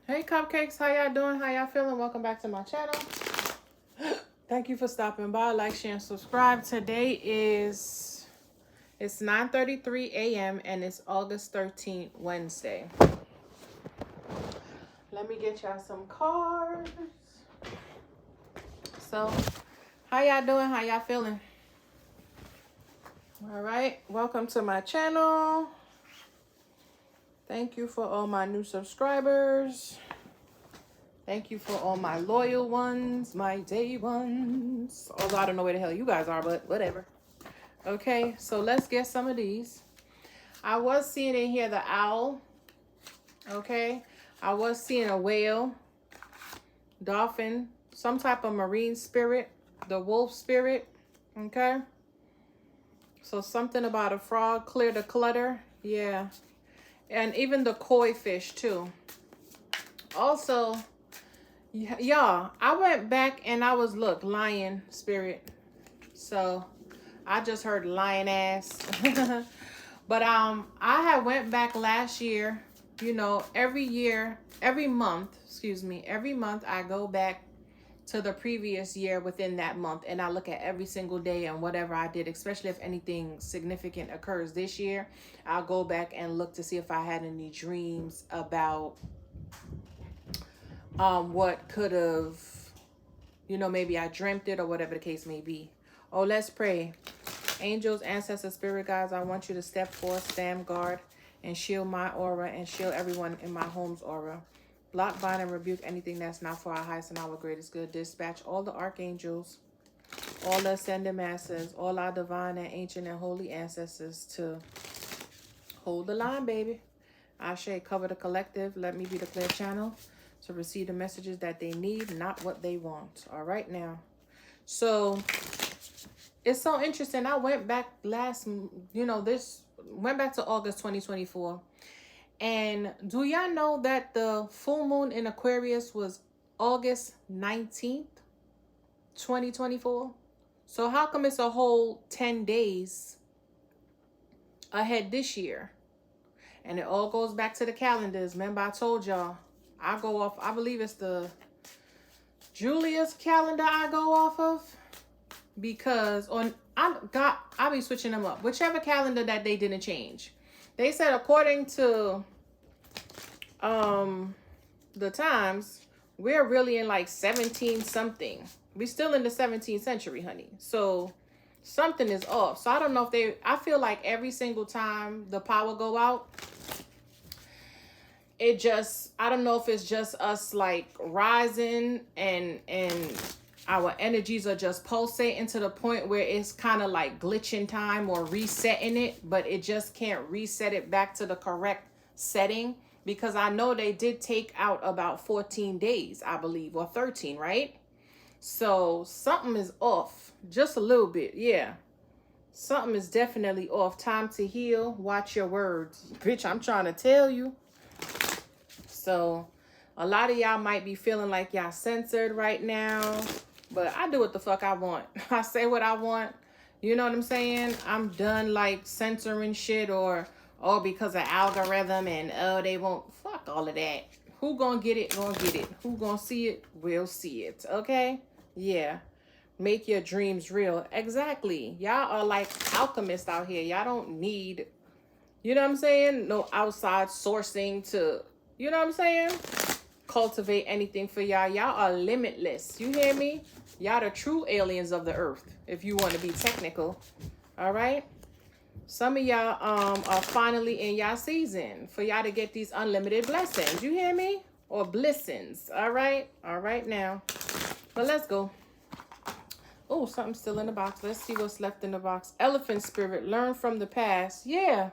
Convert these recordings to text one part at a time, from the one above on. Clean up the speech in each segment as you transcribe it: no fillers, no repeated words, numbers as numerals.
Hey cupcakes, how y'all doing? How y'all feeling? Welcome back to my channel. Thank you for stopping by. Like, share, and subscribe. Today it's 9:33 a.m. and it's August 13th, Wednesday. Let me get y'all some cards. So, how y'all doing? How y'all feeling? All right, welcome to my channel. Thank you for all my new subscribers. Thank you for all my loyal ones, my day ones. Although I don't know where the hell you guys are, but whatever. Okay, so let's get some of these. I was seeing in here the owl. Okay, I was seeing a whale, dolphin, some type of marine spirit, the wolf spirit. Okay, so something about a frog, clear the clutter. Yeah, and even the koi fish too. Also, y'all, I went back and I was, look, lion spirit. So I just heard lion ass. But I had went back last year. You know, every month I go back to the previous year within that month, and I look at every single day and whatever I did, especially if anything significant occurs this year. I'll go back and look to see if I had any dreams about what could have, you know, maybe I dreamt it or whatever the case may be. Oh, let's pray. Angels, ancestors, spirit guides, I want you to step forth, stand guard, and shield my aura and shield everyone in my home's aura. Block, bind, and rebuke anything that's not for our highest and our greatest good. Dispatch all the archangels, all the ascended masters, all our divine and ancient and holy ancestors to hold the line, baby. Ashe, cover the collective. Let me be the clear channel to receive the messages that they need, not what they want. All right now. So it's so interesting. I went back went back to August 2024. And do y'all know that the full moon in Aquarius was August 19th, 2024? So how come it's a whole 10 days ahead this year? And it all goes back to the calendars. Remember, I told y'all, I go off, I believe it's the Julius calendar I go off of. Because I'll be switching them up. Whichever calendar that they didn't change. They said according to the times, we're really in like 17 something. We're still in the 17th century, honey. So something is off. So I don't know if I feel like every single time the power go out, I don't know if it's just us like rising and our energies are just pulsating to the point where it's kind of like glitching time or resetting it, but it just can't reset it back to the correct setting, because I know they did take out about 14 days, I believe, or 13, right? So something is off just a little bit. Yeah, something is definitely off. Time to heal. Watch your words, bitch. I'm trying to tell you. So a lot of y'all might be feeling like y'all censored right now, but I do what the fuck I want. I say what I want. You know what I'm saying? I'm done like censoring shit or because of algorithm and they won't. Fuck all of that. Who gonna get it? Gonna get it. Who gonna see it? Will see it. Okay? Yeah. Make your dreams real. Exactly. Y'all are like alchemists out here. Y'all don't need, you know what I'm saying? No outside sourcing to, you know what I'm saying? Cultivate anything for y'all. Y'all are limitless. You hear me? Y'all the true aliens of the earth, if you want to be technical. All right? Some of y'all are finally in y'all season for y'all to get these unlimited blessings. You hear me? Or blessings. All right? All right now. But let's go. Oh, something's still in the box. Let's see what's left in the box. Elephant spirit. Learn from the past. Yeah.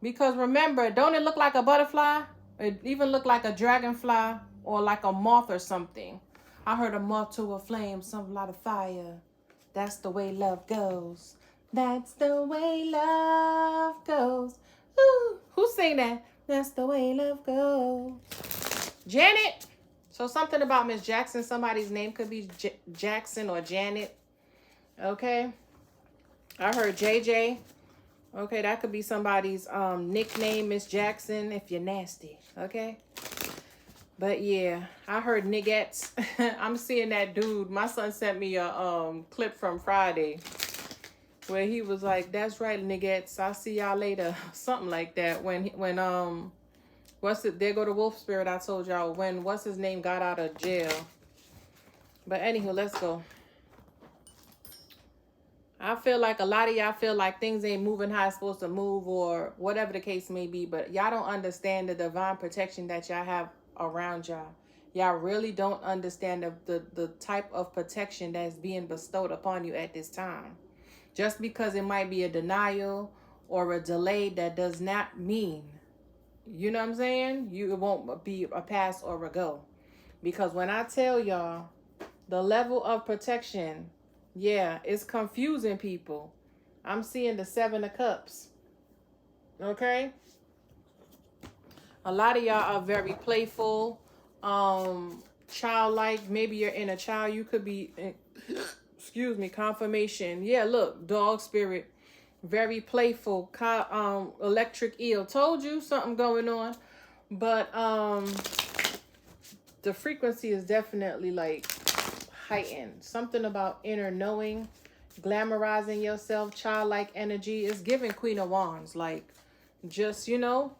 Because remember, don't it look like a butterfly? It even looked like a dragonfly or like a moth or something. I heard a moth to a flame, some lot of fire. That's the way love goes. That's the way love goes. Ooh, who's saying that? That's the way love goes. Janet. So something about Miss Jackson. Somebody's name could be Jackson or Janet. Okay. I heard JJ. Okay, that could be somebody's nickname, Miss Jackson, if you're nasty. Okay. But yeah, I heard niggettes. I'm seeing that dude. My son sent me a clip from Friday where he was like, "That's right, niggettes. I'll see y'all later." Something like that. When what's it? There go the wolf spirit. I told y'all when what's his name got out of jail. But anywho, let's go. I feel like a lot of y'all feel like things ain't moving how it's supposed to move or whatever the case may be, but y'all don't understand the divine protection that y'all have around y'all. Y'all really don't understand the type of protection that's being bestowed upon you at this time. Just because it might be a denial or a delay, that does not mean, you know what I'm saying? It won't be a pass or a go. Because when I tell y'all the level of protection, yeah, it's confusing people. I'm seeing the 7 of Cups. Okay? A lot of y'all are very playful, childlike. Maybe you're in a child. You could be, excuse me, confirmation. Yeah, look, dog spirit. Very playful. Electric eel. Told you something going on. But the frequency is definitely like heightened. Something about inner knowing, glamorizing yourself, childlike energy. Is giving Queen of Wands, like just, you know,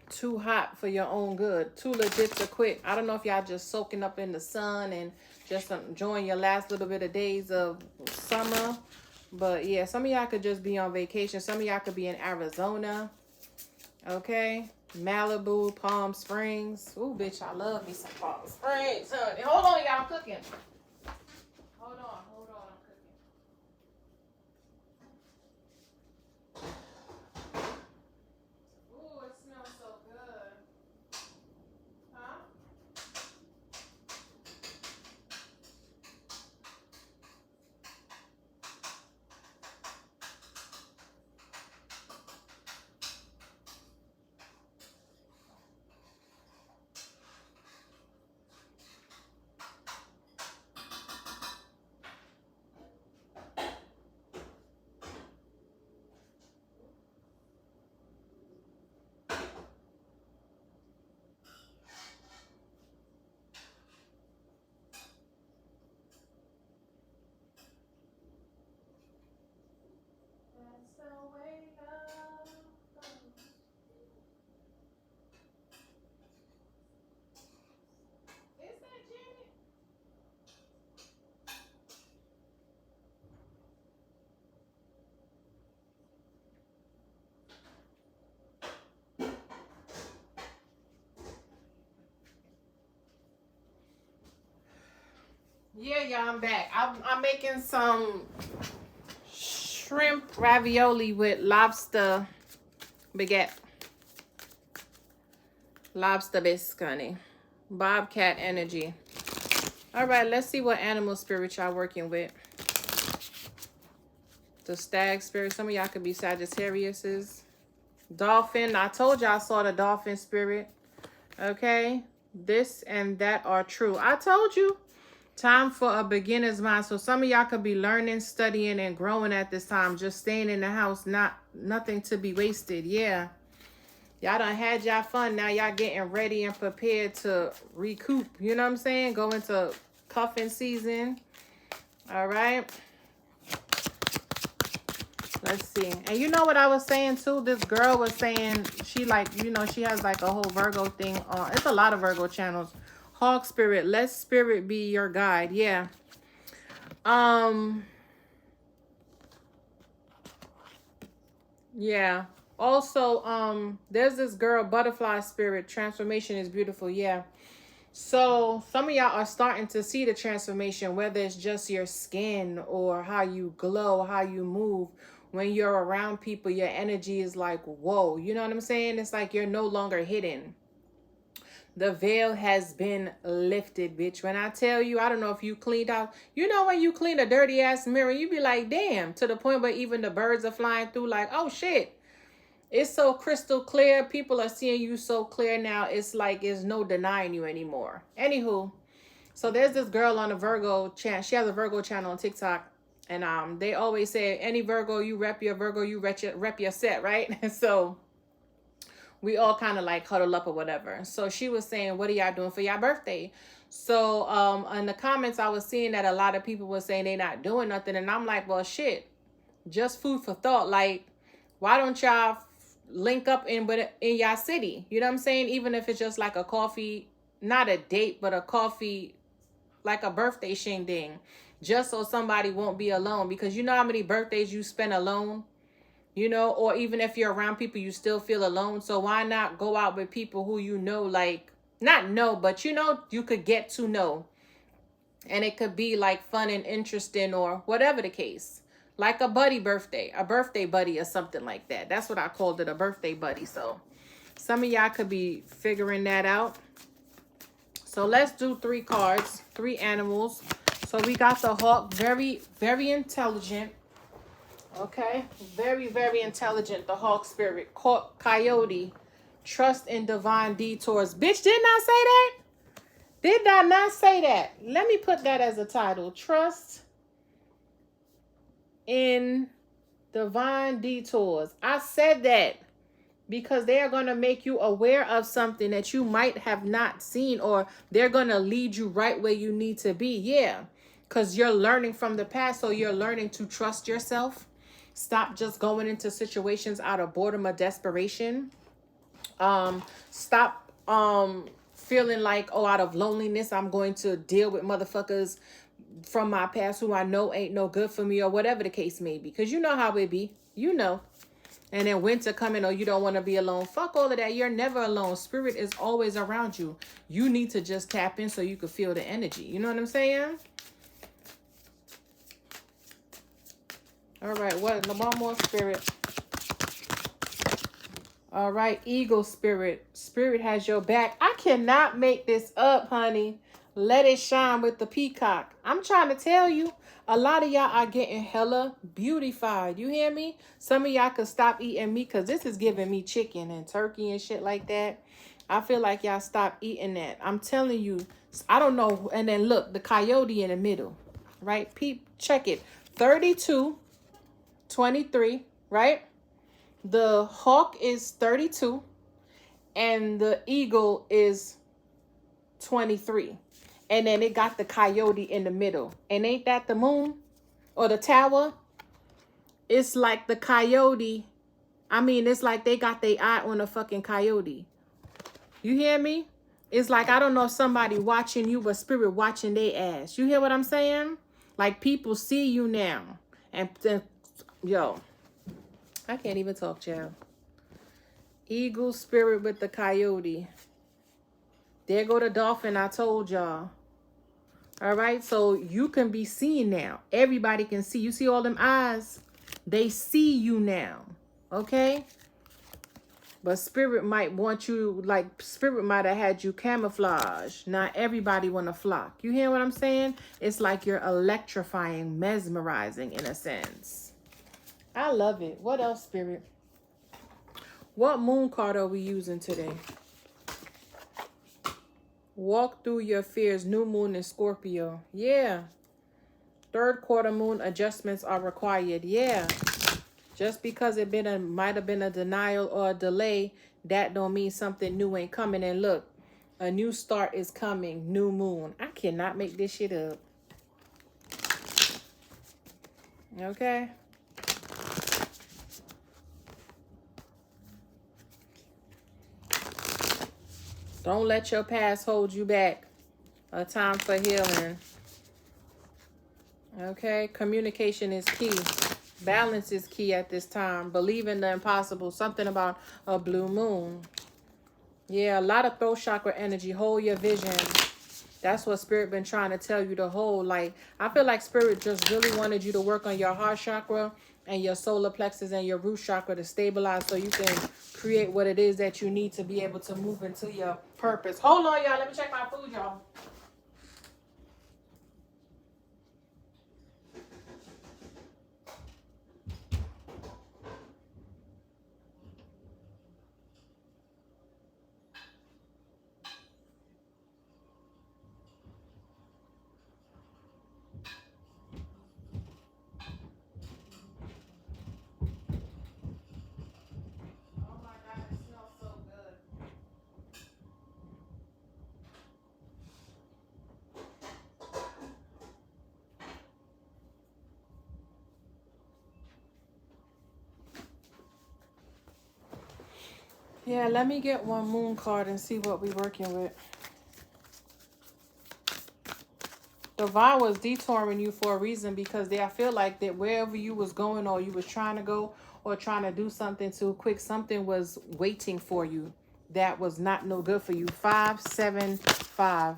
too hot for your own good, too legit to quit. I don't know if y'all just soaking up in the sun and just enjoying your last little bit of days of summer, but yeah, some of y'all could just be on vacation. Some of y'all could be in Arizona, okay, Malibu, Palm Springs. Ooh, bitch, I love me some Palm Springs, honey. Hold on, y'all, I'm cooking. Hold on, I'm cooking. Ooh, it smells so good. Huh? That's the way love goes. Is that Janet? Yeah, y'all, I'm back. I'm making some shrimp ravioli with lobster baguette. Lobster bisque, honey. Bobcat energy. All right, let's see what animal spirit y'all working with. The stag spirit. Some of y'all could be Sagittariuses. Dolphin. I told y'all I saw the dolphin spirit. Okay. This and that are true. I told you. Time for a beginner's mind. So some of y'all could be learning, studying, and growing at this time. Just staying in the house. Nothing to be wasted. Yeah. Y'all done had y'all fun. Now y'all getting ready and prepared to recoup. You know what I'm saying? Go into cuffing season. All right. Let's see. And you know what I was saying too? This girl was saying she like, you know, she has like a whole Virgo thing on. It's a lot of Virgo channels. Hawk spirit. Let spirit be your guide. Yeah. Yeah. Also, there's this girl, butterfly spirit. Transformation is beautiful. Yeah. So some of y'all are starting to see the transformation, whether it's just your skin or how you glow, how you move. When you're around people, your energy is like, whoa. You know what I'm saying? It's like you're no longer hidden. The veil has been lifted, bitch. When I tell you, I don't know if you cleaned out. You know when you clean a dirty ass mirror, you be like, damn. To the point where even the birds are flying through like, oh shit. It's so crystal clear. People are seeing you so clear now. It's like there's no denying you anymore. Anywho, so there's this girl on a Virgo channel. She has a Virgo channel on TikTok. And they always say, any Virgo, you rep your Virgo, you rep your set, right? So we all kind of like huddle up or whatever. So she was saying, what are y'all doing for y'all birthday? So in the comments, I was seeing that a lot of people were saying they not doing nothing. And I'm like, well, shit, just food for thought. Like, why don't y'all link up in y'all city? You know what I'm saying? Even if it's just like a coffee, not a date, but a coffee, like a birthday shindig, just so somebody won't be alone. Because you know how many birthdays you spend alone, you know, or even if you're around people, you still feel alone. So why not go out with people who you know, like, not know, but you know, you could get to know. And it could be like fun and interesting or whatever the case. Like a birthday buddy or something like that. That's what I called it, a birthday buddy. So some of y'all could be figuring that out. So let's do 3 cards, 3 animals. So we got the hawk, very, very intelligent. Okay, very, very intelligent. The hawk spirit, coyote, trust in divine detours. Bitch, didn't I say that? Did I not say that? Let me put that as a title. Trust in divine detours. I said that because they are going to make you aware of something that you might have not seen, or they're going to lead you right where you need to be. Yeah, because you're learning from the past, so you're learning to trust yourself. Stop just going into situations out of boredom or desperation. Stop feeling like, oh, out of loneliness, I'm going to deal with motherfuckers from my past who I know ain't no good for me, or whatever the case may be. Because you know how it be. You know. And then winter coming, or you don't want to be alone. Fuck all of that. You're never alone. Spirit is always around you. You need to just tap in so you can feel the energy. You know what I'm saying? All right, one more spirit. All right, eagle spirit. Spirit has your back. I cannot make this up, honey. Let it shine with the peacock. I'm trying to tell you, a lot of y'all are getting hella beautified. You hear me? Some of y'all could stop eating meat, because this is giving me chicken and turkey and shit like that. I feel like y'all stop eating that. I'm telling you, I don't know. And then look, the coyote in the middle, right? Check it. 32, 23, right? The hawk is 32 and the eagle is 23. And then it got the coyote in the middle. And ain't that the moon or the tower? It's like the coyote. I mean, it's like they got their eye on a fucking coyote. You hear me? It's like, I don't know if somebody watching you, but spirit watching their ass. You hear what I'm saying? Like, people see you now. And yo, I can't even talk, child. Eagle spirit with the coyote. There go the dolphin, I told y'all. All right, so you can be seen now. Everybody can see. You see all them eyes? They see you now, okay? But spirit might want you, like, spirit might have had you camouflage. Not everybody want to flock. You hear what I'm saying? It's like you're electrifying, mesmerizing in a sense. I love it. What else, spirit? What moon card are we using today? Walk through your fears. New moon in Scorpio. Yeah. 3rd quarter moon adjustments are required. Yeah. Just because it might have been a denial or a delay, that don't mean something new ain't coming. And look, a new start is coming. New moon. I cannot make this shit up. Okay. Don't let your past hold you back. A time for healing. Okay. Communication is key. Balance is key at this time. Believe in the impossible. Something about a blue moon. Yeah, a lot of throat chakra energy. Hold your vision. That's what spirit been trying to tell you to hold. Like, I feel like spirit just really wanted you to work on your heart chakra and your solar plexus and your root chakra to stabilize so you can create what it is that you need to be able to move into your purpose. Hold on, y'all. Let me check my food, y'all. Oh my God, it smells so good. Yeah, let me get one moon card and see what we're working with. Divine was detouring you for a reason, because I feel like that wherever you was going or you was trying to go or trying to do something too quick, something was waiting for you that was not no good for you. 575.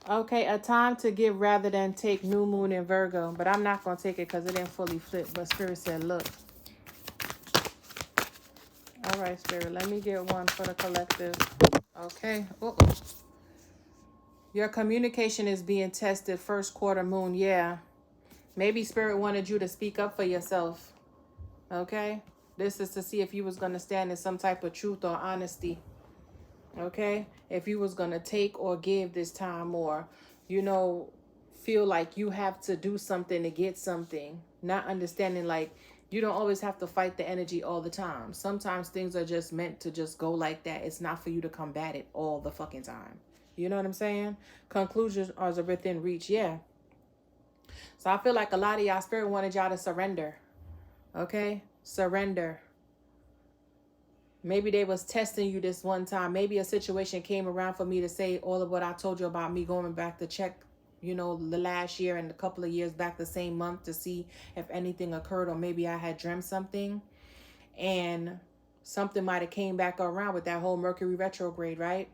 Okay, a time to give rather than take, new moon in Virgo. But I'm not going to take it because it didn't fully flip. But Spirit said, look. All right, Spirit, let me get one for the collective. Okay. Uh-oh. Your communication is being tested. First quarter moon. Yeah. Maybe Spirit wanted you to speak up for yourself. Okay. This is to see if you was going to stand in some type of truth or honesty. Okay. If you was going to take or give this time, or, feel like you have to do something to get something. Not understanding, like, you don't always have to fight the energy all the time. Sometimes things are just meant to just go like that. It's not for you to combat it all the fucking time. You know what I'm saying? Conclusions are within reach. Yeah. So I feel like a lot of y'all, Spirit wanted y'all to surrender. Okay? Surrender. Maybe they was testing you this one time. Maybe a situation came around for me to say all of what I told you about me going back to check, the last year and a couple of years back the same month to see if anything occurred, or maybe I had dreamt something and something might have came back around with that whole Mercury retrograde, right?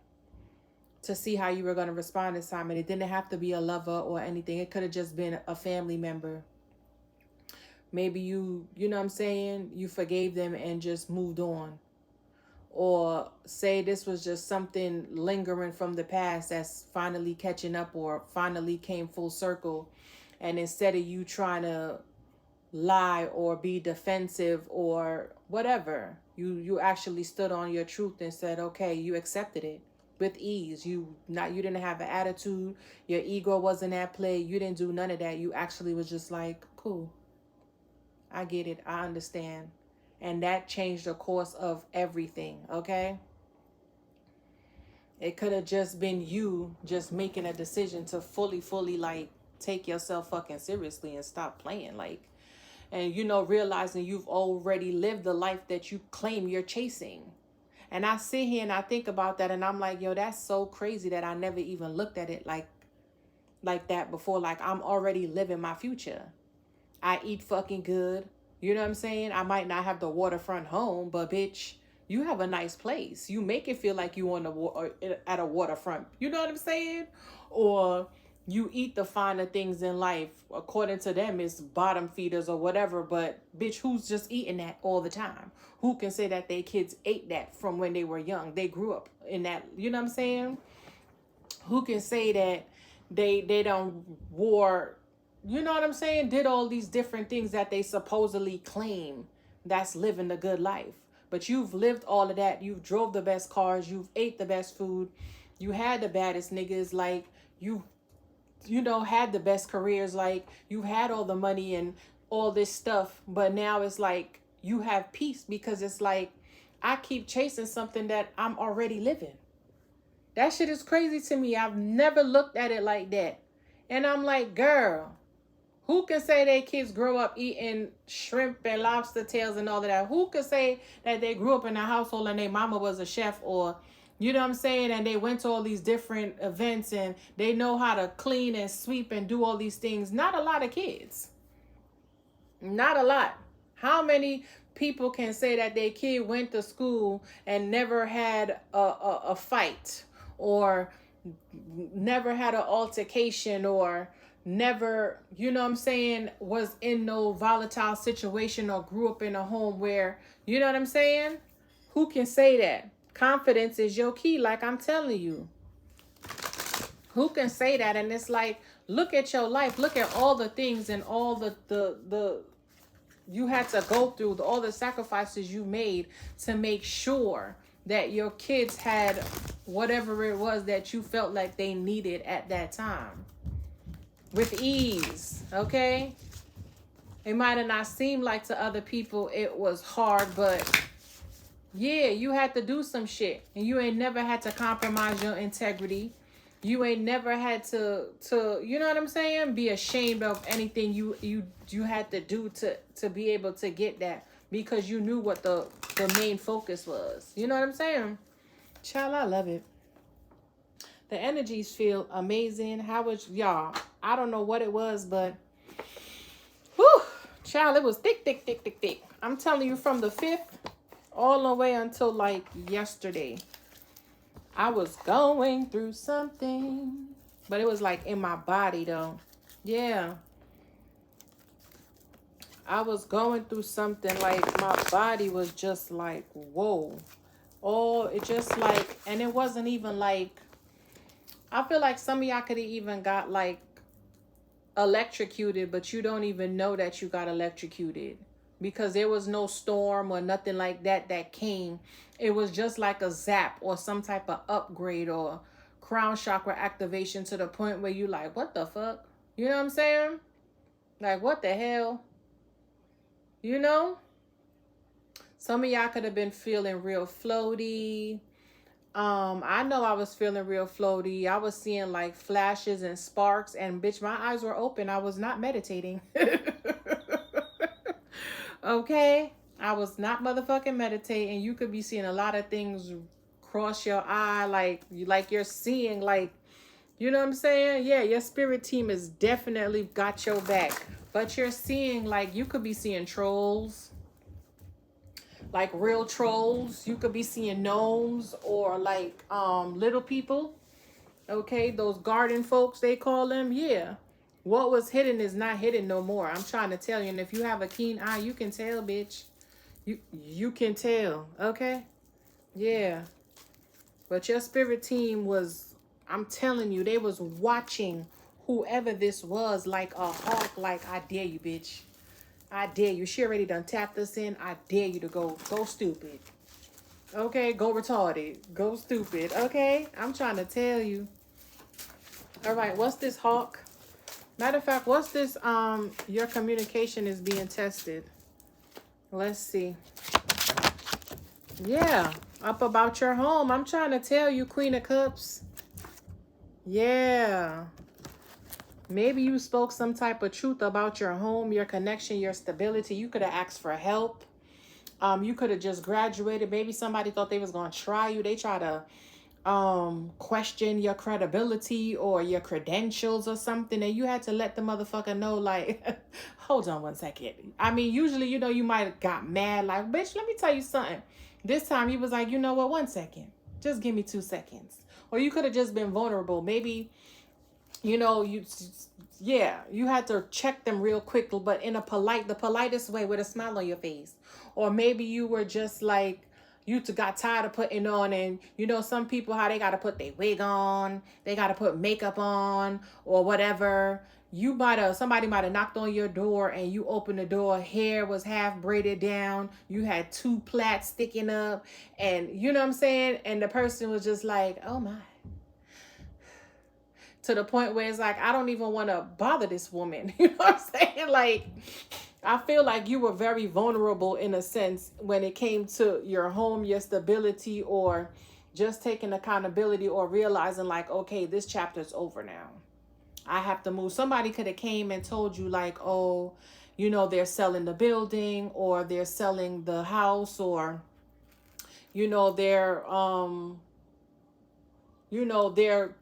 To see how you were going to respond this time. And it didn't have to be a lover or anything. It could have just been a family member. Maybe you know what I'm saying? You forgave them and just moved on. Or say this was just something lingering from the past that's finally catching up or finally came full circle. And instead of you trying to lie or be defensive or whatever, you actually stood on your truth and said, okay, you accepted it with ease. You didn't have an attitude. Your ego wasn't at play. You didn't do none of that. You actually was just like, cool. I get it. I understand. And that changed the course of everything, okay? It could have just been you just making a decision to fully, like, take yourself fucking seriously and stop playing, like, and, realizing you've already lived the life that you claim you're chasing. And I sit here and I think about that and I'm like, yo, that's so crazy that I never even looked at it like that before. Like, I'm already living my future. I eat fucking good. You know what I'm saying? I might not have the waterfront home, but bitch, you have a nice place. You make it feel like you on at a waterfront. You know what I'm saying? Or you eat the finer things in life. According to them, it's bottom feeders or whatever. But bitch, who's just eating that all the time? Who can say that their kids ate that from when they were young? They grew up in that. You know what I'm saying? Who can say that they don't wore, you know what I'm saying, did all these different things that they supposedly claim that's living the good life? But you've lived all of that. You've drove the best cars. You've ate the best food. You had the baddest niggas. Like, you had the best careers. Like, you had all the money and all this stuff. But now it's like you have peace because it's like, I keep chasing something that I'm already living. That shit is crazy to me. I've never looked at it like that. And I'm like, girl, who can say their kids grow up eating shrimp and lobster tails and all of that? Who can say that they grew up in a household and their mama was a chef, or, you know what I'm saying, and they went to all these different events and they know how to clean and sweep and do all these things? Not a lot of kids. Not a lot. How many people can say that their kid went to school and never had a fight, or never had an altercation, or never, you know what I'm saying, was in no volatile situation, or grew up in a home where, you know what I'm saying? Who can say that? Confidence is your key, like I'm telling you. Who can say that? And it's like, look at your life. Look at all the things and all the you had to go through, all the sacrifices you made to make sure that your kids had whatever it was that you felt like they needed at that time. With ease, okay? It might have not seemed like to other people it was hard, but yeah, you had to do some shit. And you ain't never had to compromise your integrity. You ain't never had to you know what I'm saying, be ashamed of anything you had to do to be able to get that. because you knew what the main focus was. You know what I'm saying? Child, I love it. The energies feel amazing. How was y'all? I don't know what it was, but whew, child, it was thick, thick, thick, thick, thick. I'm telling you, from the 5th all the way until like yesterday, I was going through something, but it was like in my body though. Yeah. I was going through something, like my body was just like, whoa. Oh, it just like, and it wasn't even like, I feel like some of y'all could have even got like electrocuted, but you don't even know that you got electrocuted because there was no storm or nothing like that that came. It was just like a zap or some type of upgrade or crown chakra activation to the point where you like, what the fuck? You know what I'm saying? Like, what the hell? You know? Some of y'all could have been feeling real floaty. I know I was feeling real floaty. I was seeing like flashes and sparks, and bitch, my eyes were open. I was not meditating. Okay? I was not motherfucking meditating. You could be seeing a lot of things cross your eye, like you're seeing, like, you know what I'm saying? Yeah, your spirit team has definitely got your back. But you're seeing, like, you could be seeing trolls, like real trolls. You could be seeing gnomes or like little people. Okay, those garden folks, they call them. Yeah. What was hidden is not hidden no more. I'm trying to tell you. And if you have a keen eye, you can tell, bitch. You can tell. Okay? Yeah. But your spirit team was, I'm telling you, they was watching whoever this was like a hawk. Like, I dare you, bitch. I dare you. She already done tapped us in. I dare you to go stupid. Okay? Go retarded. Go stupid. Okay? I'm trying to tell you. All right. What's this, hawk? Matter of fact, what's this? Your communication is being tested. Let's see. Yeah. Up about your home. I'm trying to tell you, Queen of Cups. Yeah. Maybe you spoke some type of truth about your home, your connection, your stability. You could have asked for help. You could have just graduated. Maybe somebody thought they was going to try you. They try to question your credibility or your credentials or something, and you had to let the motherfucker know, like, hold on one second. I mean, usually, you know, you might have got mad, like, bitch, let me tell you something. This time he was like, you know what, 1 second. Just give me 2 seconds. Or you could have just been vulnerable. Maybe, you know, you had to check them real quick, but in the politest way with a smile on your face. Or maybe you were just like, you got tired of putting on, and you know, some people, how they got to put their wig on, they got to put makeup on or whatever. Somebody might have knocked on your door and you opened the door, hair was half braided down, you had 2 plaits sticking up, and you know what I'm saying? And the person was just like, oh my. To the point where it's like, I don't even want to bother this woman. You know what I'm saying? Like, I feel like you were very vulnerable in a sense when it came to your home, your stability, or just taking accountability or realizing like, okay, this chapter's over now. I have to move. Somebody could have came and told you like, oh, you know, they're selling the building or they're selling the house, or, you know, they're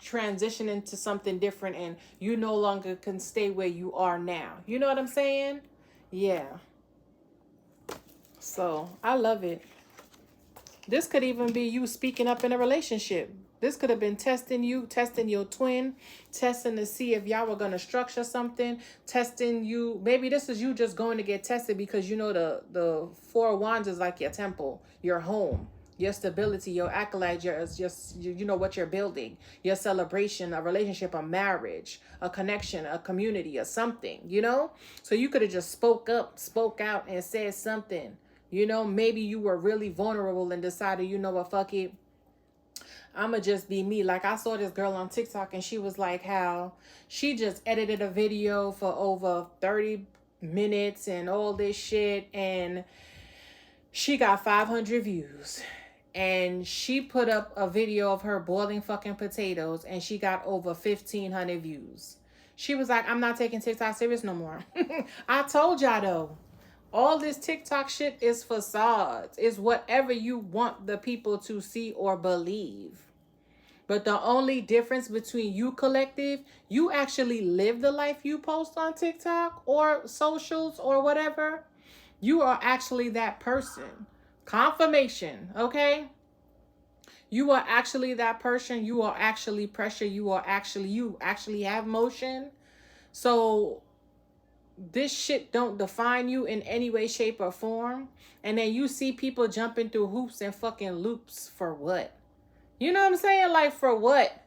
transitioning to something different and you no longer can stay where you are now. You know what I'm saying? Yeah. So I love it. This could even be you speaking up in a relationship. This could have been testing you, testing your twin, testing to see if y'all were going to structure something, testing you. Maybe this is you just going to get tested because, you know, the 4 of Wands is like your temple, your home, your stability, your accolades, you know what you're building, your celebration, a relationship, a marriage, a connection, a community, or something, you know? So you could have just spoke out and said something. You know, maybe you were really vulnerable and decided, you know what, fuck it, I'ma just be me. Like, I saw this girl on TikTok and she was like how she just edited a video for over 30 minutes and all this shit, and she got 500 views. And she put up a video of her boiling fucking potatoes and she got over 1,500 views. She was like, I'm not taking TikTok serious no more. I told y'all though. All this TikTok shit is facades. It's whatever you want the people to see or believe. But the only difference between you, collective, you actually live the life you post on TikTok or socials or whatever. You are actually that person. Confirmation, okay? You are actually that person. You are actually pressure. You actually have motion. So this shit don't define you in any way, shape, or form. And then you see people jumping through hoops and fucking loops for what? You know what I'm saying? Like, for what?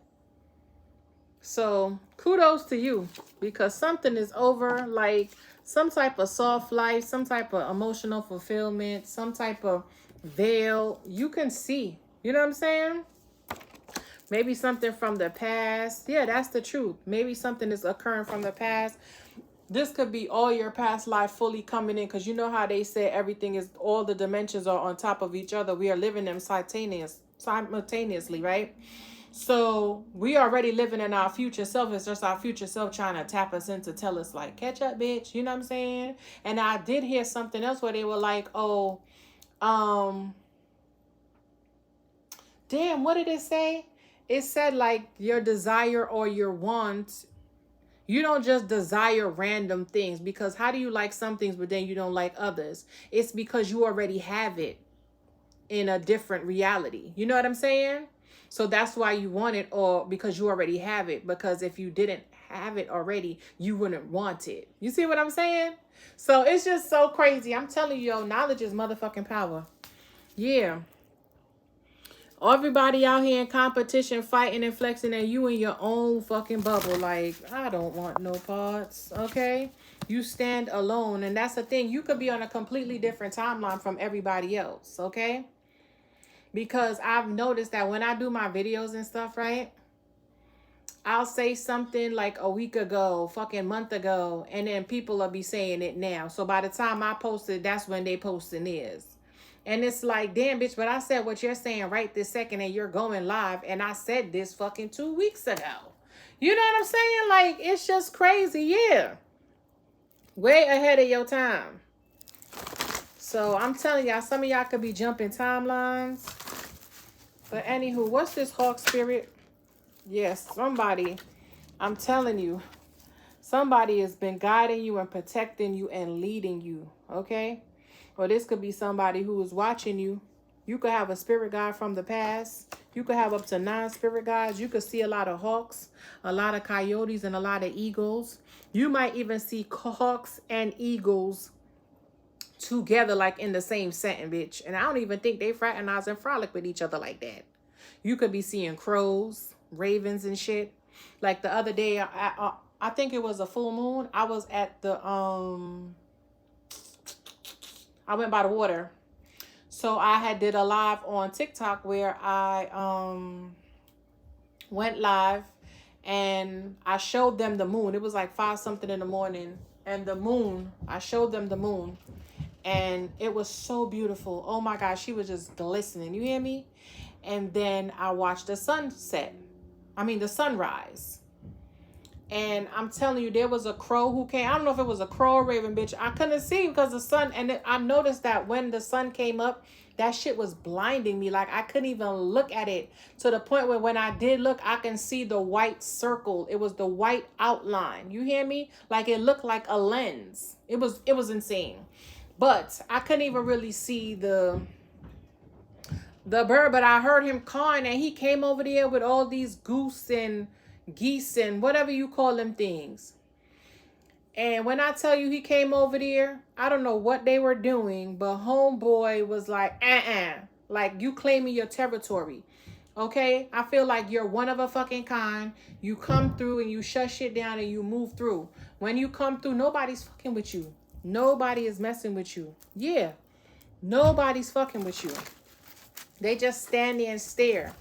So kudos to you, because something is over, like some type of soft life, some type of emotional fulfillment, some type of veil you can see. You know what I'm saying? Maybe something from the past. Yeah, that's the truth. Maybe something is occurring from the past. This could be all your past life fully coming in, because you know how they say everything is, all the dimensions are on top of each other. We are living them simultaneously, right? So we already living in our future self. It's just our future self trying to tap us in to tell us, like, catch up, bitch. You know what I'm saying? And I did hear something else where they were like, oh, damn, what did it say? It said, like, your desire or your want, you don't just desire random things, because how do you like some things but then you don't like others? It's because you already have it in a different reality. You know what I'm saying? So that's why you want it, or because you already have it. Because if you didn't have it already, you wouldn't want it. You see what I'm saying? So it's just so crazy. I'm telling you, yo, knowledge is motherfucking power. Yeah. Everybody out here in competition, fighting and flexing, and you in your own fucking bubble. Like, I don't want no parts, okay? You stand alone, and that's the thing. You could be on a completely different timeline from everybody else, okay? Because I've noticed that when I do my videos and stuff, right? I'll say something like a week ago, fucking month ago, and then people will be saying it now. So by the time I post it, that's when they posting is. And it's like, damn, bitch, but I said what you're saying right this second, and you're going live, and I said this fucking 2 weeks ago. You know what I'm saying? Like, it's just crazy, yeah. Way ahead of your time. So I'm telling y'all, some of y'all could be jumping timelines. But anywho, what's this hawk spirit? Yes, somebody, I'm telling you, somebody has been guiding you and protecting you and leading you, okay? Or this could be somebody who is watching you. You could have a spirit guide from the past. You could have up to 9 spirit guides. You could see a lot of hawks, a lot of coyotes, and a lot of eagles. You might even see hawks and eagles together, like in the same setting, bitch. And I don't even think they fraternize and frolic with each other like that. You could be seeing crows, ravens, and shit. Like the other day, I think it was a full moon. I was at the I went by the water. So I had did a live on TikTok where I went live and I showed them the moon. It was like 5 something in the morning, and the moon, I showed them the moon, and it was so beautiful. Oh my gosh, she was just glistening. You hear me? And then I watched the sunset. The sunrise. And I'm telling you, there was a crow who came. I don't know if it was a crow or raven, bitch. I couldn't see because the sun. And I noticed that when the sun came up, that shit was blinding me. Like, I couldn't even look at it, to the point where when I did look, I can see the white circle. It was the white outline. You hear me? Like, it looked like a lens. It was insane. But I couldn't even really see the bird. But I heard him cawing, and he came over there with all these goose and geese and whatever you call them things. And when I tell you he came over there, I don't know what they were doing, but homeboy was like, like, you claiming your territory. Okay? I feel like you're one of a fucking kind. You come through and you shut shit down and you move through. When you come through, nobody's fucking with you. Nobody is messing with you. Yeah. Nobody's fucking with you. They just stand there and stare.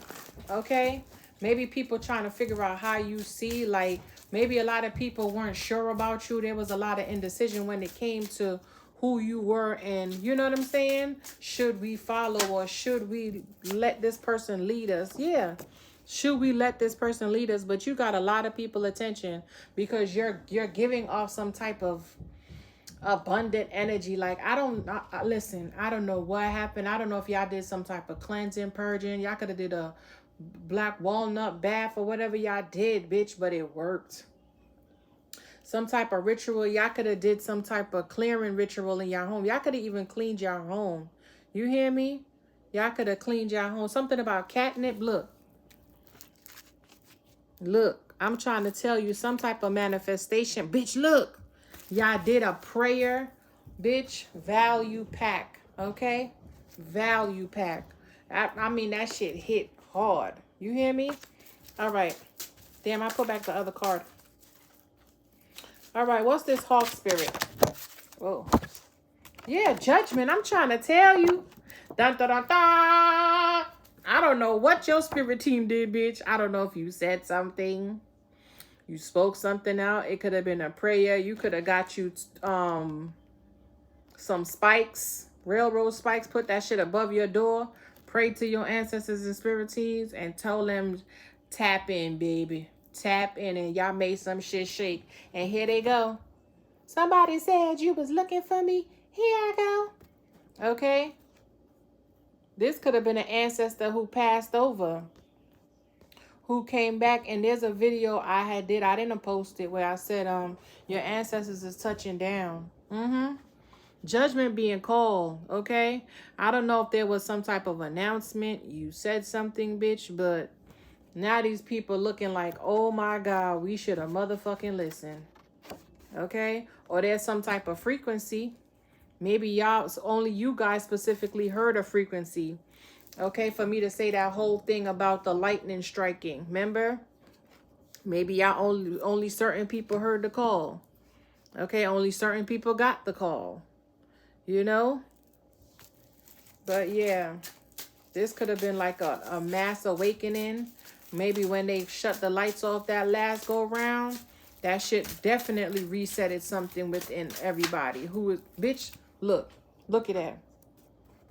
Okay? Maybe people trying to figure out how you see. Like, maybe a lot of people weren't sure about you. There was a lot of indecision when it came to who you were. And you know what I'm saying? Should we follow, or should we let this person lead us? Yeah. Should we let this person lead us? But you got a lot of people attention because you're giving off some type of abundant energy. Like, listen, I don't know what happened. I don't know if y'all did some type of cleansing, purging. Y'all could have did a black walnut bath or whatever y'all did, bitch, but it worked. Some type of ritual. Y'all could have did some type of clearing ritual in your home. Y'all could have even cleaned your home. You hear me? Y'all could have cleaned your home. Something about catnip. Look. Look. I'm trying to tell you some type of manifestation. Bitch, look. Y'all did a prayer. Bitch, value pack. Okay? Value pack. I mean, that shit hit hard. You hear me? All right. Damn, I put back the other card. All right, what's this hawk spirit? Whoa. Yeah, judgment. I'm trying to tell you. Dun, dun, dun, dun. I don't know what your spirit team did, bitch. I don't know if you said something. You spoke something out. It could have been a prayer. You could have got you some spikes, railroad spikes. Put that shit above your door. Pray to your ancestors and spirit teams and tell them, tap in, baby. Tap in, and y'all made some shit shake. And here they go. Somebody said you was looking for me. Here I go. Okay. This could have been an ancestor who passed over, who came back. And there's a video I didn't post it, where I said, your ancestors is touching down. Judgment being called. Okay. I don't know if there was some type of announcement. You said something, bitch, but now these people looking like, oh my God, we should have motherfucking listened. Okay? Or there's some type of frequency. Maybe y'all, only you guys specifically heard a frequency. Okay? For me to say that whole thing about the lightning striking. Remember? Maybe y'all only certain people heard the call. Okay? Only certain people got the call. You know? But yeah. This could have been like a mass awakening. Maybe when they shut the lights off that last go round, that shit definitely resetted something within everybody. Who is, bitch, look at that.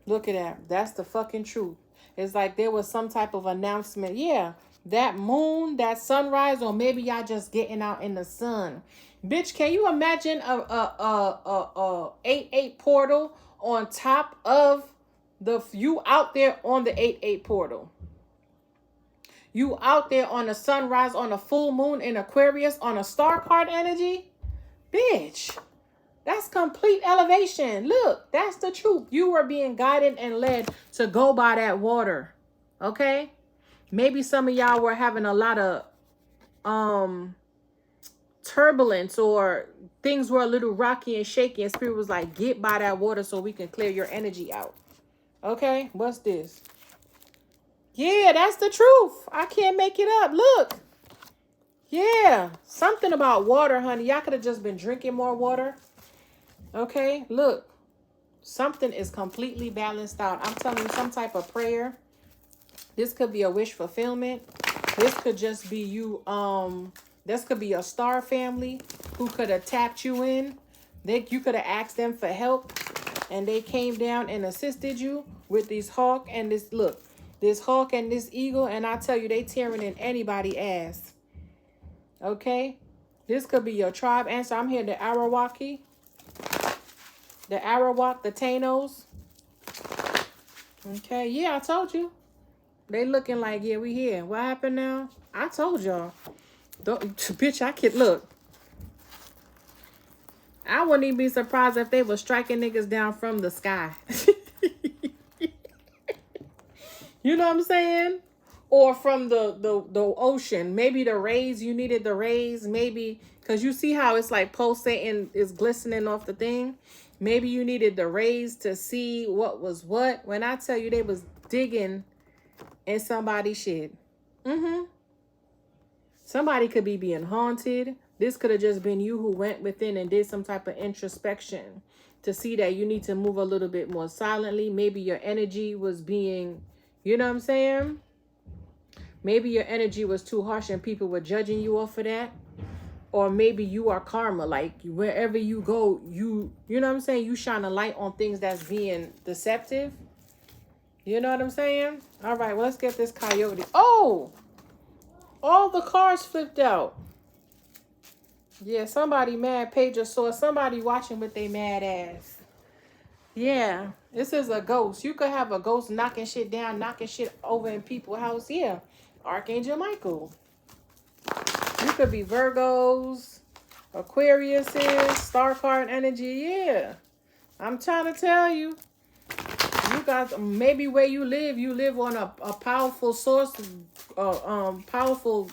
Look at that. That's the fucking truth. It's like there was some type of announcement. Yeah, that moon, that sunrise, or maybe y'all just getting out in the sun. Bitch, can you imagine a 8-8 portal on top of you out there on the 8-8 portal? You out there on a sunrise, on a full moon in Aquarius, on a star card energy? Bitch, that's complete elevation. Look, that's the truth. You were being guided and led to go by that water. Okay? Maybe some of y'all were having a lot of turbulence, or things were a little rocky and shaky, and spirit was like, get by that water so we can clear your energy out. Okay? What's this? Yeah, that's the truth. I can't make it up. Look. Yeah. Something about water, honey. Y'all could have just been drinking more water. Okay. Look. Something is completely balanced out. I'm telling you, some type of prayer. This could be a wish fulfillment. This could just be you. This could be a star family who could have tapped you in. You could have asked them for help, and they came down and assisted you with this hawk and this, look. This hawk and this eagle, and I tell you, they tearing in anybody's ass. Okay? This could be your tribe answer. I'm here, the Arawaki. The Arawak, the Tainos. Okay, yeah, I told you. They looking like, yeah, we here. What happened now? I told y'all. Bitch, I could look. I wouldn't even be surprised if they were striking niggas down from the sky. You know what I'm saying? Or from the ocean. Maybe the rays, you needed the rays. Maybe, because you see how it's like pulsating, is glistening off the thing. Maybe you needed the rays to see what was what. When I tell you they was digging in somebody's shit. Somebody could be being haunted. This could have just been you who went within and did some type of introspection to see that you need to move a little bit more silently. Maybe your energy was being... You know what I'm saying? Maybe your energy was too harsh and people were judging you off of that. Or maybe you are karma. Like wherever you go, you know what I'm saying? You shine a light on things that's being deceptive. You know what I'm saying? All right, well, let's get this coyote. Oh! All the cards flipped out. Yeah, somebody mad. Pager saw somebody watching with they mad ass. Yeah, this is a ghost. You could have a ghost knocking shit down, knocking shit over in people's house. Yeah, Archangel Michael. You could be Virgos, Aquariuses, star card energy. Yeah, I'm trying to tell you. You got maybe where you live on a powerful source, powerful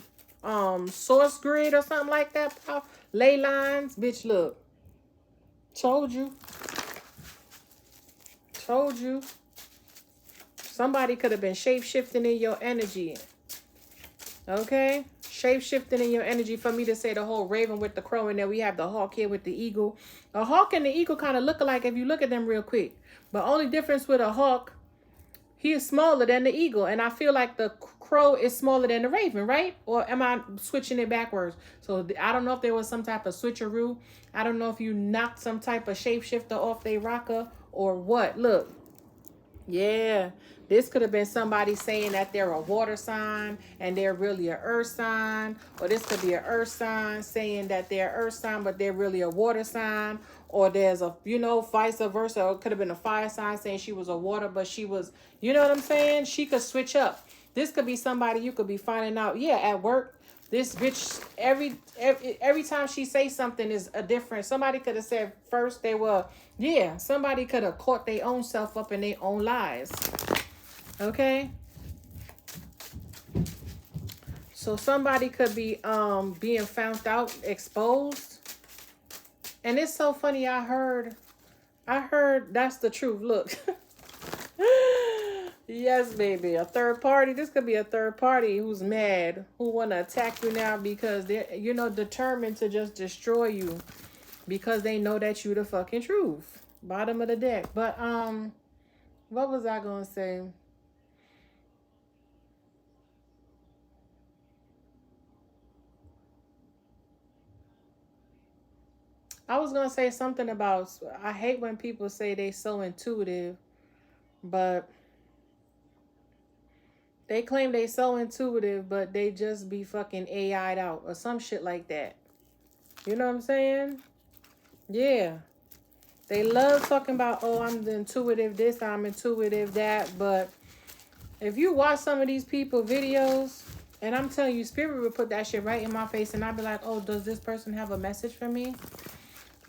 source grid or something like that. Ley lines, bitch. Look, told you, told you. Somebody could have been shape shifting in your energy. Okay, shape shifting in your energy for me to say the whole raven with the crow, and then we have the hawk here with the eagle. A hawk and the eagle kind of look alike if you look at them real quick. But only difference with a hawk, he is smaller than the eagle, and I feel like the crow is smaller than the raven, right? Or am I switching it backwards? So I don't know if there was some type of switcheroo. I don't know if you knocked some type of shapeshifter off their rocker or what. Look, yeah, this could have been somebody saying that they're a water sign and they're really a earth sign. Or this could be an earth sign saying that they're earth sign, but they're really a water sign. Or there's a, vice versa. Or it could have been a fire sign saying she was a water, but she was, you know what I'm saying? She could switch up. This could be somebody you could be finding out, yeah, at work. This bitch, every time she say something is a different. Somebody could have said first they were, yeah, somebody could have caught their own self up in their own lies. Okay? So somebody could be being found out, exposed. And it's so funny, I heard that's the truth. Look. Yes, baby. A third party. This could be a third party who's mad, who want to attack you now because they're, determined to just destroy you because they know that you the fucking truth. Bottom of the deck. But, what was I going to say? I was going to say something about, I hate when people say they so intuitive, but they claim they so intuitive, but they just be fucking AI'd out or some shit like that. You know what I'm saying? Yeah. They love talking about, oh, I'm the intuitive this, I'm intuitive that. But if you watch some of these people videos, and I'm telling you, Spirit would put that shit right in my face, and I'd be like, oh, does this person have a message for me?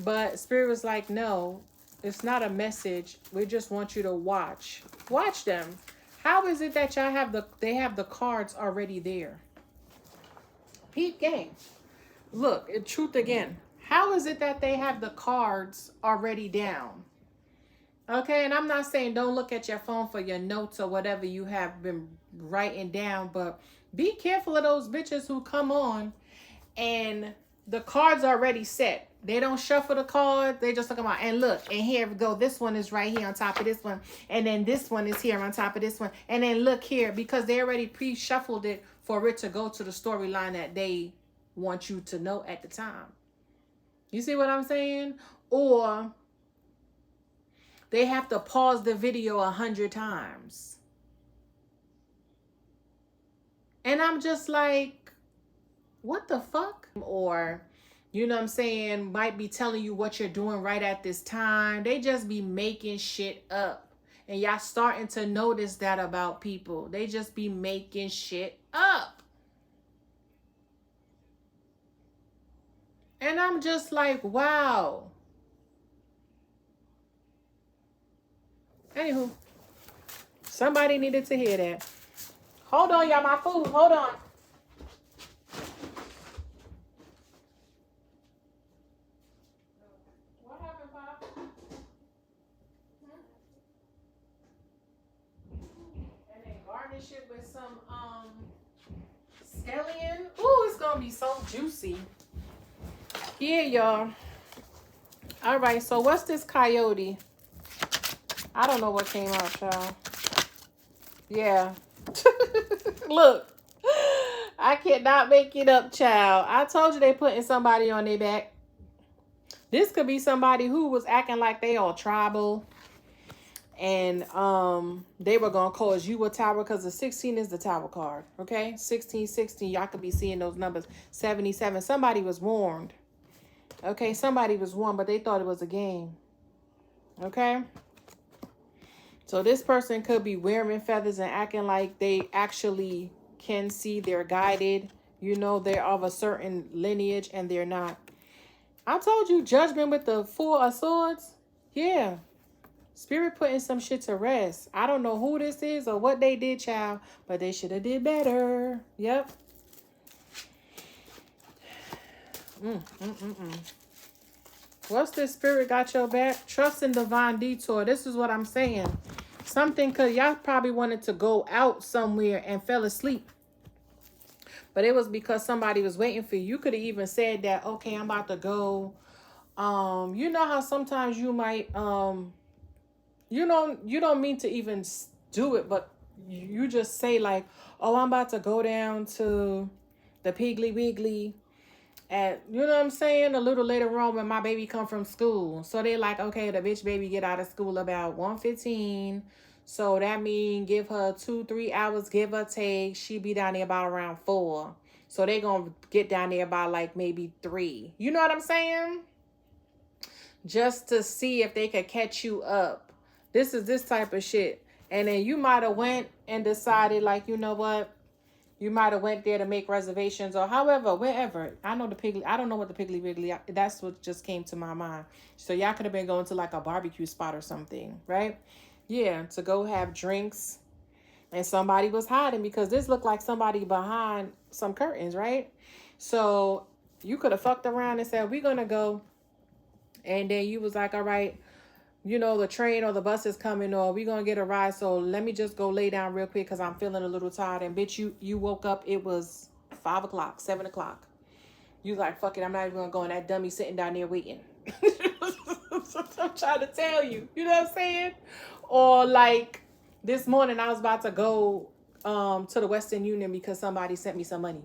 But Spirit was like, no, it's not a message. We just want you to watch. Watch them. How is it that y'all they have the cards already there? Peep game. Look, truth again. How is it that they have the cards already down? Okay, and I'm not saying don't look at your phone for your notes or whatever you have been writing down, but be careful of those bitches who come on and the cards are already set. They don't shuffle the cards. They just talk about, and look, and here we go. This one is right here on top of this one. And then this one is here on top of this one. And then look here, because they already pre-shuffled it for it to go to the storyline that they want you to know at the time. You see what I'm saying? Or they have to pause the video 100 times. And I'm just like, what the fuck? Or, you know what I'm saying, might be telling you what you're doing right at this time. They just be making shit up. And y'all starting to notice that about people. They just be making shit up. And I'm just like, wow. Anywho, somebody needed to hear that. Hold on, y'all, my food. Hold on. What happened, Pop? And then garnish it with some scallion. Ooh, it's gonna be so juicy. Yeah, y'all. All right, so what's this coyote? I don't know what came out, y'all. Yeah. Look. I cannot make it up, child. I told you they putting somebody on their back. This could be somebody who was acting like they all tribal. And they were going to cause you a tower because the 16 is the tower card. Okay? 16, 16. Y'all could be seeing those numbers. 77. Somebody was warned. Okay, somebody was won, but they thought it was a game. Okay? So this person could be wearing feathers and acting like they actually can see, they're guided. You know, they're of a certain lineage and they're not. I told you, judgment with the Four of Swords. Yeah. Spirit putting some shit to rest. I don't know who this is or what they did, child, but they should have did better. Yep. What's this? Spirit got your back? Trust in divine detour. This is what I'm saying. Something, because y'all probably wanted to go out somewhere and fell asleep. But it was because somebody was waiting for you. You could have even said that, okay, I'm about to go. You know how sometimes you might, you don't mean to even do it, but you just say like, oh, I'm about to go down to the Piggly Wiggly at, you know what I'm saying, a little later on when my baby come from school. So they like, okay, the bitch baby get out of school about 1:15. So that mean give her 2-3 hours, give or take. She be down there about around 4. So they gonna get down there by like maybe 3. You know what I'm saying? Just to see if they could catch you up. This is this type of shit. And then you might have went and decided like, you know what? You might have went there to make reservations or however, wherever. I know the Piggly. I don't know what the Piggly Wiggly. That's what just came to my mind. So y'all could have been going to like a barbecue spot or something, right? Yeah, to go have drinks. And somebody was hiding because this looked like somebody behind some curtains, right? So you could have fucked around and said, we're going to go. And then you was like, all right, you know, the train or the bus is coming or we going to get a ride. So let me just go lay down real quick because I'm feeling a little tired. And bitch, you woke up. It was 5 o'clock, 7 o'clock. You like, fuck it. I'm not even going to go. And that dummy sitting down there waiting. I'm trying to tell you. You know what I'm saying? Or like this morning I was about to go to the Western Union because somebody sent me some money.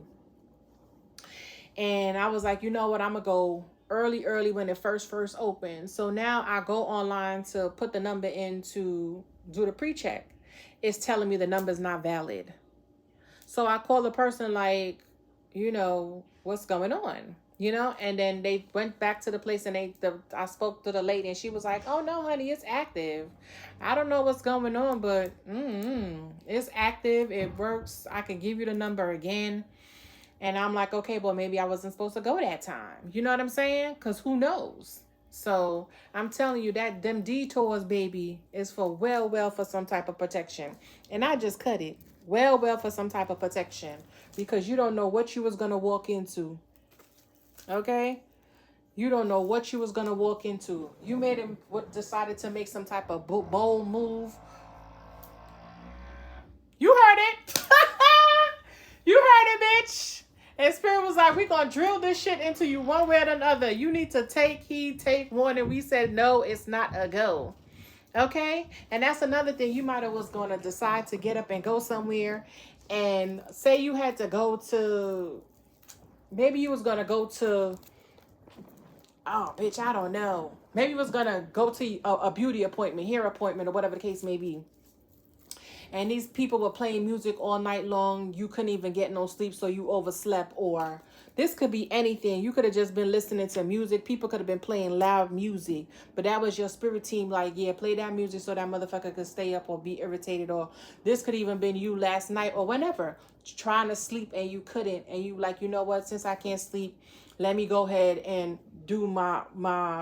And I was like, you know what? I'm going to go early when it first opened. So now I go online to put the number in to do the pre-check. It's telling me the number's not valid. So I call the person like, you know, what's going on? You know, and then they went back to the place and I spoke to the lady and she was like, oh no, honey, it's active. I don't know what's going on, but it's active. It works. I can give you the number again. And I'm like, okay, well, maybe I wasn't supposed to go that time. You know what I'm saying? Because who knows? So I'm telling you that them detours, baby, is for well for some type of protection. And I just cut it. Well for some type of protection. Because you don't know what you was going to walk into. Okay? You don't know what you was going to walk into. You decided to make some type of bold move. You heard it. You heard it, bitch. And Spirit was like, we're going to drill this shit into you one way or another. You need to take heed, take warning. We said, no, it's not a go. Okay? And that's another thing. You might have was going to decide to get up and go somewhere. And say you had to go to, maybe you was going to go to, oh, bitch, I don't know. Maybe you was going to go to a beauty appointment, hair appointment, or whatever the case may be. And these people were playing music all night long. You couldn't even get no sleep, so you overslept. Or this could be anything. You could have just been listening to music. People could have been playing loud music. But that was your spirit team like, yeah, play that music so that motherfucker could stay up or be irritated. Or this could even been you last night or whenever. Trying to sleep and you couldn't. And you like, you know what? Since I can't sleep, let me go ahead and do my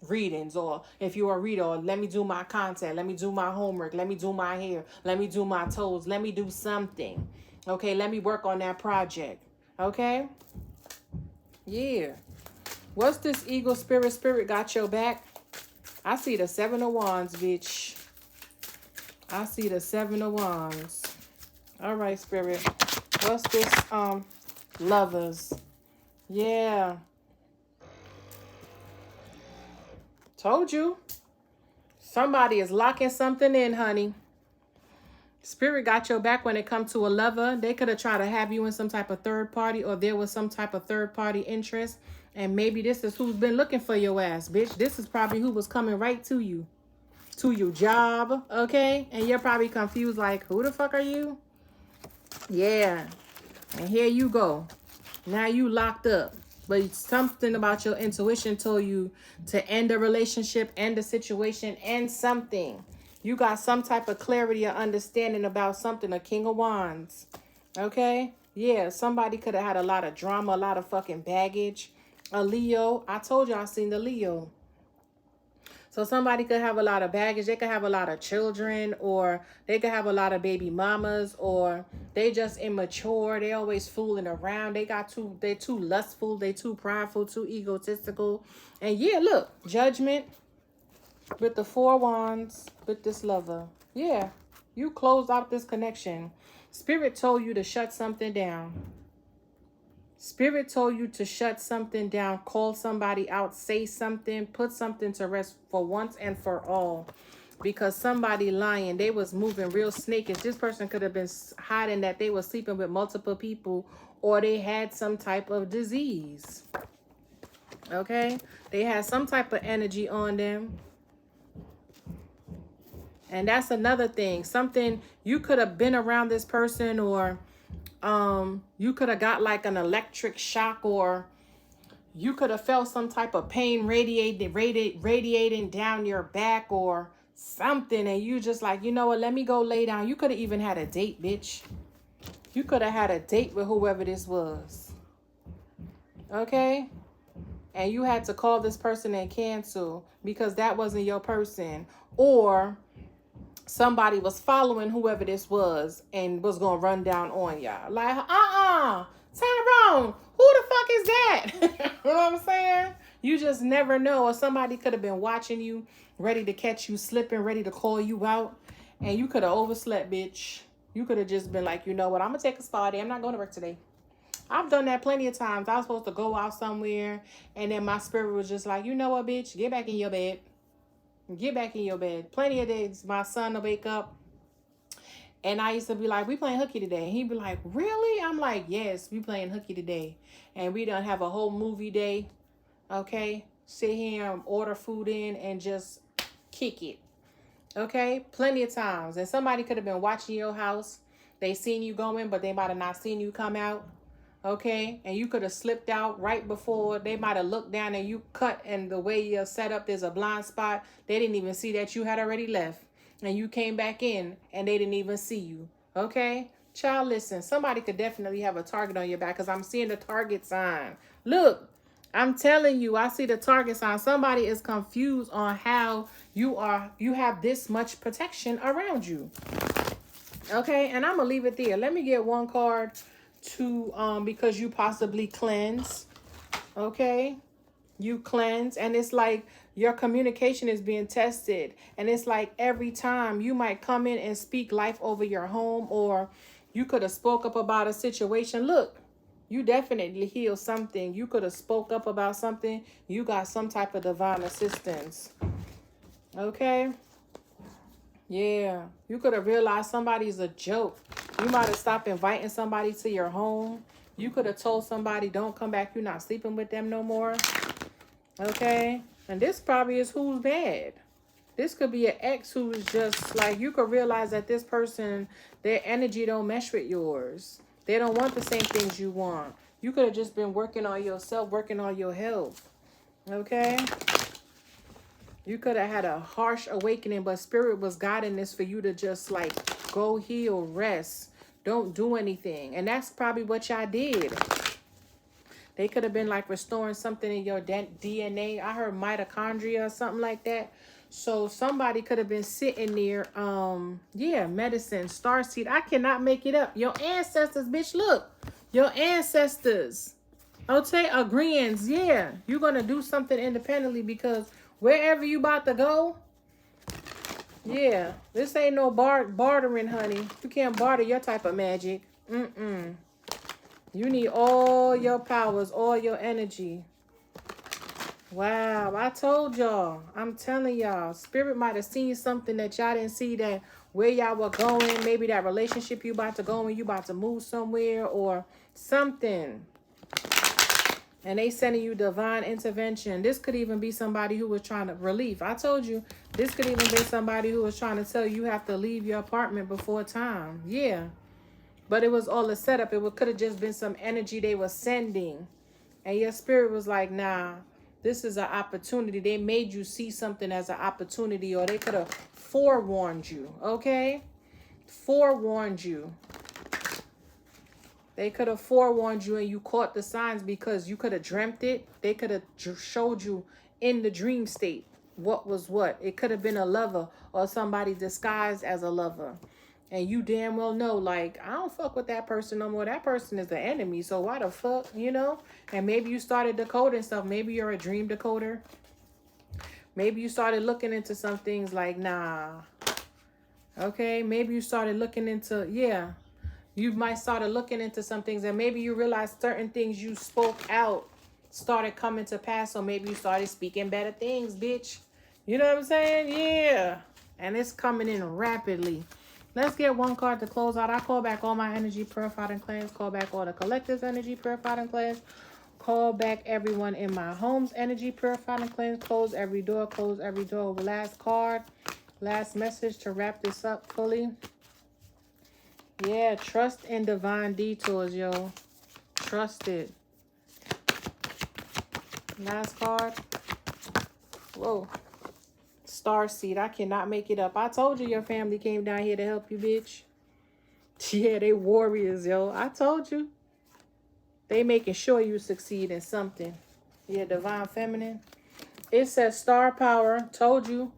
readings. Or if you're a reader, let me do my content, let me do my homework, let me do my hair, let me do my toes, let me do something. Okay, let me work on that project. Okay, yeah. What's this eagle spirit got your back? I see the 7 of Wands, bitch. I see the 7 of Wands. All right, Spirit. What's this Lovers? Yeah. Told you. Somebody is locking something in, honey. Spirit got your back when it comes to a lover. They could have tried to have you in some type of third party, or there was some type of third party interest. And maybe this is who's been looking for your ass, bitch. This is probably who was coming right to you. To your job, okay? And you're probably confused like, who the fuck are you? Yeah. And here you go. Now you locked up. But something about your intuition told you to end a relationship, end a situation, end something. You got some type of clarity or understanding about something. A King of Wands. Okay? Yeah, somebody could have had a lot of drama, a lot of fucking baggage. A Leo. I told you I seen the Leo. So somebody could have a lot of baggage. They could have a lot of children, or they could have a lot of baby mamas, or they just immature. They always fooling around. They too lustful. They too prideful, too egotistical. And yeah, look, judgment with the 4 wands with this lover. Yeah, you closed out this connection. Spirit told you to shut something down. Spirit told you to shut something down, call somebody out, say something, put something to rest for once and for all. Because somebody lying, they was moving real snakish. This person could have been hiding that they were sleeping with multiple people, or they had some type of disease. Okay? They had some type of energy on them. And that's another thing. Something, you could have been around this person, or you could have got like an electric shock, or you could have felt some type of pain radiating down your back or something, and you just like, you know what, let me go lay down. You could have even had a date, bitch. You could have had a date with whoever this was. Okay? And you had to call this person and cancel because that wasn't your person. Or somebody was following whoever this was and was going to run down on y'all. Like, Tyrone, who the fuck is that? You know what I'm saying? You just never know. Or somebody could have been watching you, ready to catch you slipping, ready to call you out. And you could have overslept, bitch. You could have just been like, you know what? I'm going to take a spa day. I'm not going to work today. I've done that plenty of times. I was supposed to go out somewhere, and then my spirit was just like, you know what, bitch? Get back in your bed. Get back in your bed. Plenty of days my son will wake up and I used to be like, we playing hooky today. He'd be like, really? I'm like, yes, we playing hooky today. And we done have a whole movie day. Okay? Sit here and order food in and just kick it. Okay? Plenty of times. And somebody could have been watching your house. They seen you going, but they might have not seen you come out. Okay, and you could have slipped out right before. They might have looked down and you cut, and the way you're set up, there's a blind spot. They didn't even see that you had already left, and you came back in and they didn't even see you. Okay, child, listen, somebody could definitely have a target on your back, because I'm seeing the target sign. Look, I'm telling you, I see the target sign. Somebody is confused on how you have this much protection around you. Okay, and I'm gonna leave it there. Let me get one card to because you possibly cleanse. Okay, you cleanse, and it's like your communication is being tested, and it's like every time you might come in and speak life over your home, or you could have spoke up about a situation. Look, you definitely healed something. You could have spoke up about something. You got some type of divine assistance. Okay, yeah, you could have realized somebody's a joke. You might have stopped inviting somebody to your home. You could have told somebody, don't come back. You're not sleeping with them no more. Okay? And this probably is who's bad. This could be an ex who's just like, you could realize that this person, their energy don't mesh with yours. They don't want the same things you want. You could have just been working on yourself, working on your health. Okay? You could have had a harsh awakening, but spirit was guiding this for you to just like go heal, rest, don't do anything. And that's probably what y'all did. They could have been like restoring something in your DNA. I heard mitochondria or something like that. So somebody could have been sitting there, yeah, medicine, starseed. I cannot make it up. Your ancestors, bitch, look. Your ancestors. Okay, agreeing, yeah. You're going to do something independently, because wherever you about to go, yeah, this ain't no bartering, honey. You can't barter your type of magic. You need all your powers, all your energy. Wow, I told y'all. I'm telling y'all. Spirit might have seen something that y'all didn't see, that where y'all were going. Maybe that relationship you about to go in, you about to move somewhere or something. And they sending you divine intervention. This could even be somebody who was trying to relief. I told you, this could even be somebody who was trying to tell you have to leave your apartment before time. Yeah. But it was all a setup. It could have just been some energy they were sending. And your spirit was like, nah, this is an opportunity. They made you see something as an opportunity, or they could have forewarned you, okay? Forewarned you. They could have forewarned you and you caught the signs because you could have dreamt it. They could have showed you in the dream state what was what. It could have been a lover or somebody disguised as a lover. And you damn well know, like, I don't fuck with that person no more. That person is the enemy. So why the fuck, you know? And maybe you started decoding stuff. Maybe you're a dream decoder. Maybe you started looking into some things like, nah. Okay? Maybe you started looking into, yeah. You might started looking into some things, and maybe you realized certain things you spoke out started coming to pass. So maybe you started speaking better things, bitch. You know what I'm saying? Yeah. And it's coming in rapidly. Let's get one card to close out. I call back all my energy purified and cleansed. Call back all the collective's energy purified and cleansed. Call back everyone in my home's energy purified and cleansed. Close every door. Close every door. Last card. Last message to wrap this up fully. Yeah, trust in divine detours, yo. Trust it. Last card. Whoa. Starseed. I cannot make it up. I told you your family came down here to help you, bitch. Yeah, they warriors, yo. I told you. They making sure you succeed in something. Yeah, divine feminine. It says star power. Told you.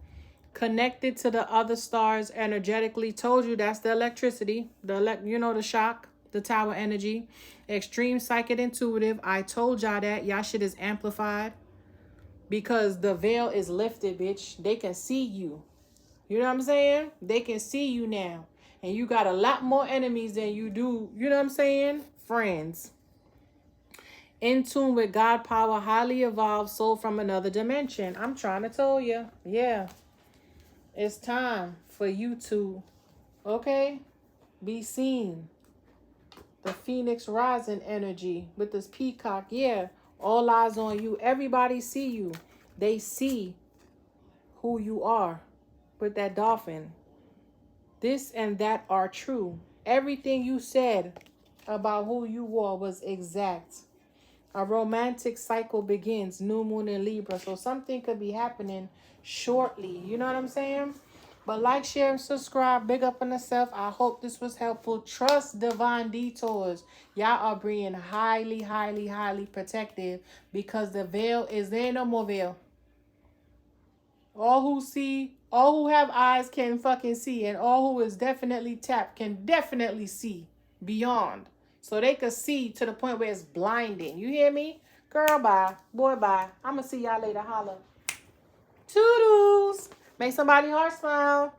Connected to the other stars energetically. Told you that's the electricity. The shock. The tower energy. Extreme psychic intuitive. I told y'all that. Y'all shit is amplified. Because the veil is lifted, bitch. They can see you. You know what I'm saying? They can see you now. And you got a lot more enemies than you do. You know what I'm saying? Friends. In tune with God power. Highly evolved soul from another dimension. I'm trying to tell you. Yeah. It's time for you to, okay, be seen. The Phoenix rising energy with this peacock. Yeah. All eyes on you. Everybody see you. They see who you are with that dolphin. This and that are true. Everything you said about who you were was exact. A romantic cycle begins. New moon in Libra. So something could be happening shortly. You know what I'm saying? But like, share, and subscribe. Big up on yourself. I hope this was helpful. Trust divine detours. Y'all are being highly, highly, highly protective because the veil is there. No more veil. All who have eyes can fucking see. And all who is definitely tapped can definitely see beyond. So they could see to the point where it's blinding. You hear me? Girl, bye. Boy, bye. I'm going to see y'all later. Holla. Toodles. Make somebody heart smile.